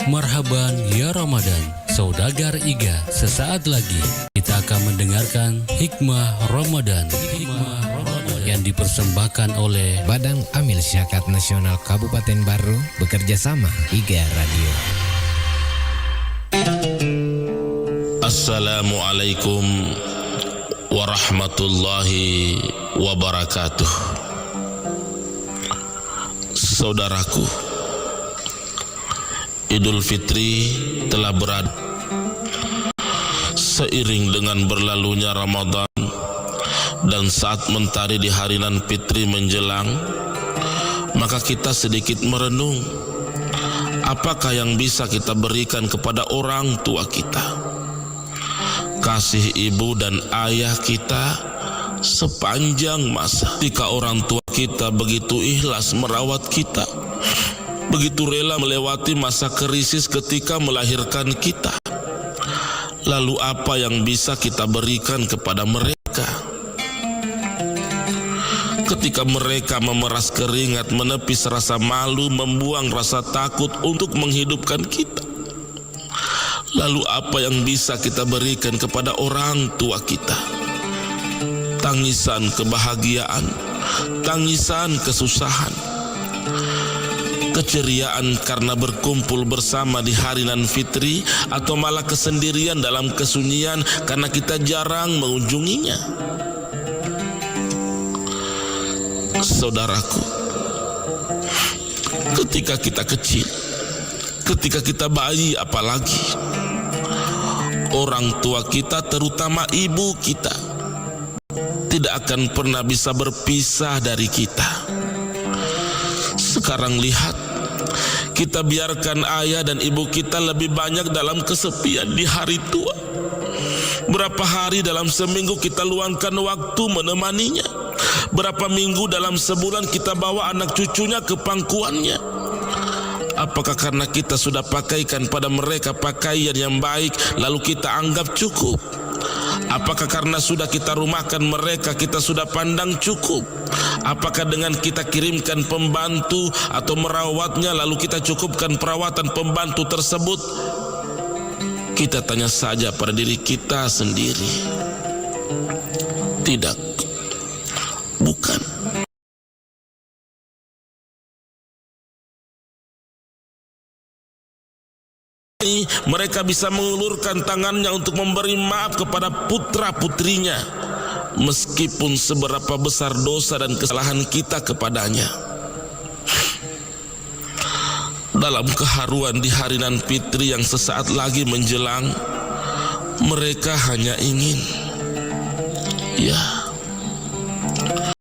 Marhaban ya Ramadan, saudagar Iga. Sesaat lagi kita akan mendengarkan Hikmah Ramadan yang dipersembahkan oleh Badan Amil Zakat Nasional Kabupaten Baru bekerja sama Iga Radio. Assalamualaikum warahmatullahi wabarakatuh. Saudaraku, Idul Fitri telah berada. Seiring dengan berlalunya Ramadan dan saat mentari di hari nan fitri menjelang, maka kita sedikit merenung apakah yang bisa kita berikan kepada orang tua kita, kasih ibu dan ayah kita sepanjang masa. Jika orang tua kita begitu ikhlas merawat kita, begitu rela melewati masa krisis ketika melahirkan kita, lalu apa yang bisa kita berikan kepada mereka? Ketika mereka memeras keringat, menepis rasa malu, membuang rasa takut untuk menghidupkan kita, lalu apa yang bisa kita berikan kepada orang tua kita? Tangisan kebahagiaan, tangisan kesusahan, keceriaan karena berkumpul bersama di hari nan fitri, atau malah kesendirian dalam kesunyian karena kita jarang mengunjunginya. Saudaraku, ketika kita kecil, ketika kita bayi, apalagi orang tua kita, terutama ibu kita, tidak akan pernah bisa berpisah dari kita. Sekarang lihat, kita biarkan ayah dan ibu kita lebih banyak dalam kesepian di hari tua. Berapa hari dalam seminggu kita luangkan waktu menemaninya? Berapa minggu dalam sebulan kita bawa anak cucunya ke pangkuannya? Apakah karena kita sudah pakaikan pada mereka pakaian yang baik lalu kita anggap cukup? Apakah karena sudah kita rumahkan mereka kita sudah pandang cukup? Apakah dengan kita kirimkan pembantu atau merawatnya lalu kita cukupkan perawatan pembantu tersebut? Kita tanya saja pada diri kita sendiri. Tidak, bukan. Mereka bisa mengulurkan tangannya untuk memberi maaf kepada putra-putrinya, meskipun seberapa besar dosa dan kesalahan kita kepadanya. Dalam keharuan di hari nan fitri yang sesaat lagi menjelang, mereka hanya ingin, ya,